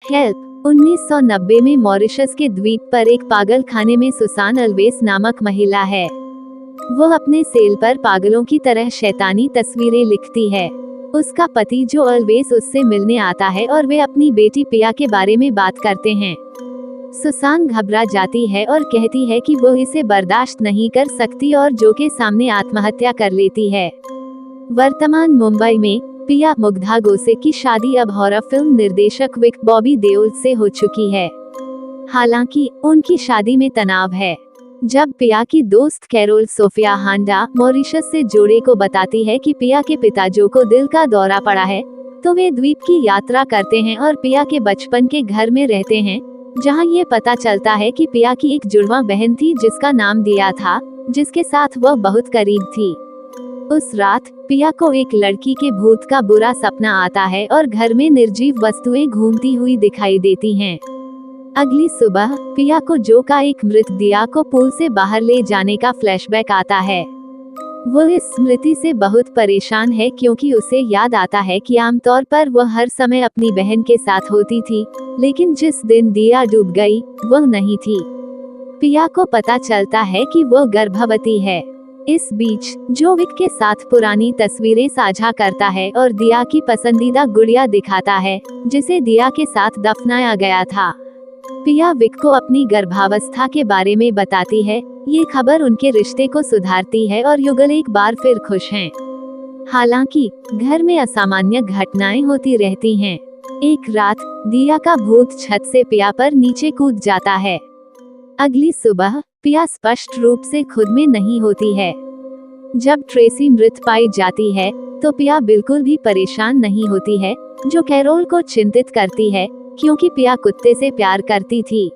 Help. 1990 में Mauritius के द्वीप पर एक पागल खाने में सुसान अल्वेस नामक महिला है। वो अपने सेल पर पागलों की तरह शैतानी तस्वीरें लिखती है। उसका पति जो अल्वेस उससे मिलने आता है और वे अपनी बेटी पिया के बारे में बात करते हैं। सुसान घबरा जाती है और कहती है कि वो इसे बर्दाश्त नहीं कर सकती और जो के सामने आत्महत्या कर लेती है। वर्तमान मुंबई में पिया मुग्धा गोसे की शादी अब हॉरर फिल्म निर्देशक विक बॉबी देओल से हो चुकी है। हालांकि उनकी शादी में तनाव है। जब पिया की दोस्त कैरोल सोफिया हांडा मॉरिशस से जोड़े को बताती है कि पिया के पिता जो को दिल का दौरा पड़ा है, तो वे द्वीप की यात्रा करते हैं और पिया के बचपन के घर में रहते हैं, जहां ये पता चलता है कि पिया की एक जुड़वा बहन थी जिसका नाम दिया था, जिसके साथ वह बहुत करीब थी। उस रात पिया को एक लड़की के भूत का बुरा सपना आता है और घर में निर्जीव वस्तुएं घूमती हुई दिखाई देती हैं। अगली सुबह पिया को जो का एक मृत दिया को पूल से बाहर ले जाने का फ्लैशबैक आता है। वो इस स्मृति से बहुत परेशान है क्योंकि उसे याद आता है कि आमतौर पर वह हर समय अपनी बहन के साथ होती थी, लेकिन जिस दिन दिया डूब गई वह नहीं थी। पिया को पता चलता है कि वह गर्भवती है। इस बीच जो विक के साथ पुरानी तस्वीरें साझा करता है और दिया की पसंदीदा गुड़िया दिखाता है, जिसे दिया के साथ दफनाया गया था। पिया विक को अपनी गर्भावस्था के बारे में बताती है। ये खबर उनके रिश्ते को सुधारती है और युगल एक बार फिर खुश हैं। हालांकि घर में असामान्य घटनाएं होती रहती हैं। एक रात दिया का भूत छत से पिया पर नीचे कूद जाता है। अगली सुबह पिया स्पष्ट रूप से खुद में नहीं होती है। जब ट्रेसी मृत पाई जाती है तो पिया बिल्कुल भी परेशान नहीं होती है, जो कैरोल को चिंतित करती है क्योंकि पिया कुत्ते से प्यार करती थी।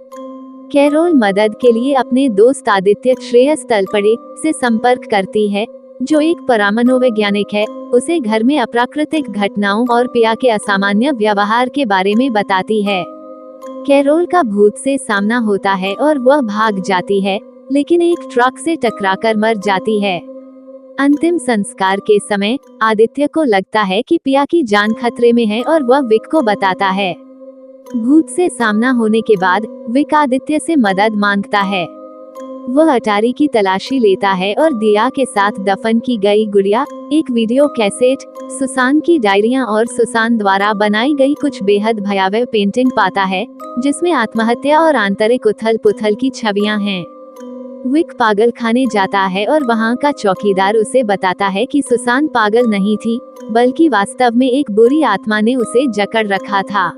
कैरोल मदद के लिए अपने दोस्त आदित्य श्रेयस तलपड़े से संपर्क करती है, जो एक परमाणुवैज्ञानिक है। उसे घर में अप्राकृतिक घटनाओं और पिया के असामान्य व्यवहार के बारे में बताती है। कैरोल का भूत से सामना होता है और वह भाग जाती है, लेकिन एक ट्रक से टकराकर मर जाती है। अंतिम संस्कार के समय आदित्य को लगता है कि पिया की जान खतरे में है और वह विक को बताता है। भूत से सामना होने के बाद विक आदित्य से मदद मांगता है। वह अटारी की तलाशी लेता है और दिया के साथ दफन की गई गुड़िया, एक वीडियो कैसेट, सुसान की डायरियां और सुसान द्वारा बनाई गई कुछ बेहद भयावह पेंटिंग पाता है, जिसमें आत्महत्या और आंतरिक उथल पुथल की छवियां हैं। विक पागल खाने जाता है और वहां का चौकीदार उसे बताता है कि सुसान पागल नहीं थी, बल्कि वास्तव में एक बुरी आत्मा ने उसे जकड़ रखा था।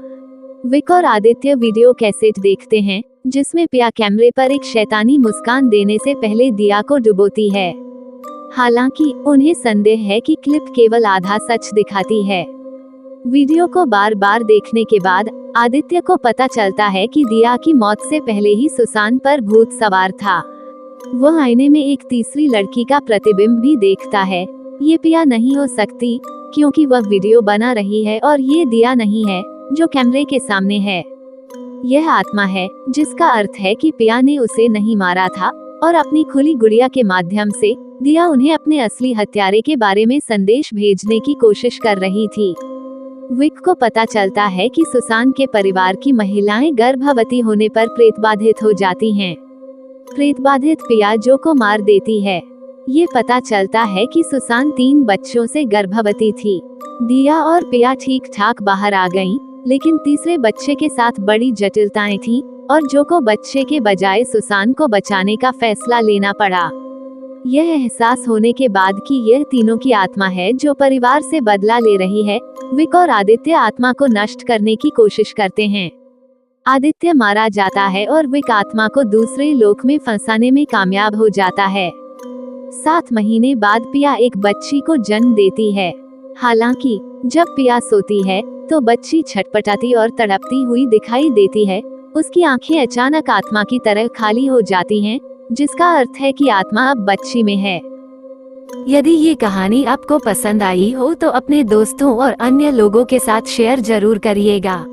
विक और आदित्य वीडियो कैसेट देखते हैं, जिसमें पिया कैमरे पर एक शैतानी मुस्कान देने से पहले दिया को डुबोती है। हालांकि उन्हें संदेह है कि क्लिप केवल आधा सच दिखाती है। वीडियो को बार बार देखने के बाद आदित्य को पता चलता है कि दिया की मौत से पहले ही सुसान पर भूत सवार था। वह आईने में एक तीसरी लड़की का प्रतिबिंब भी देखता है। ये पिया नहीं हो सकती, क्योंकि वह वीडियो बना रही है और ये दिया नहीं है जो कैमरे के सामने है। यह आत्मा है, जिसका अर्थ है कि पिया ने उसे नहीं मारा था और अपनी खुली गुड़िया के माध्यम से दिया उन्हें अपने असली हत्यारे के बारे में संदेश भेजने की कोशिश कर रही थी। विक को पता चलता है कि सुसान के परिवार की महिलाएं गर्भवती होने पर प्रेतबाधित हो जाती हैं। प्रेतबाधित पिया जो को मार देती है। ये पता चलता है कि सुसान 3 बच्चों से गर्भवती थी। दिया और पिया ठीक ठाक बाहर आ गईं, लेकिन तीसरे बच्चे के साथ बड़ी जटिलताएं थीं और जो को बच्चे के बजाय सुसान को बचाने का फैसला लेना पड़ा। यह एहसास होने के बाद कि यह तीनों की आत्मा है जो परिवार से बदला ले रही है, विक और आदित्य आत्मा को नष्ट करने की कोशिश करते हैं। आदित्य मारा जाता है और विक आत्मा को दूसरे लोक में फंसाने में कामयाब हो जाता है। 7 महीने बाद पिया एक बच्ची को जन्म देती है। हालांकि जब पिया सोती है तो बच्ची छटपटाती और तड़पती हुई दिखाई देती है। उसकी आंखें अचानक आत्मा की तरह खाली हो जाती हैं, जिसका अर्थ है कि आत्मा अब बच्ची में है। यदि ये कहानी आपको पसंद आई हो तो अपने दोस्तों और अन्य लोगों के साथ शेयर जरूर करिएगा।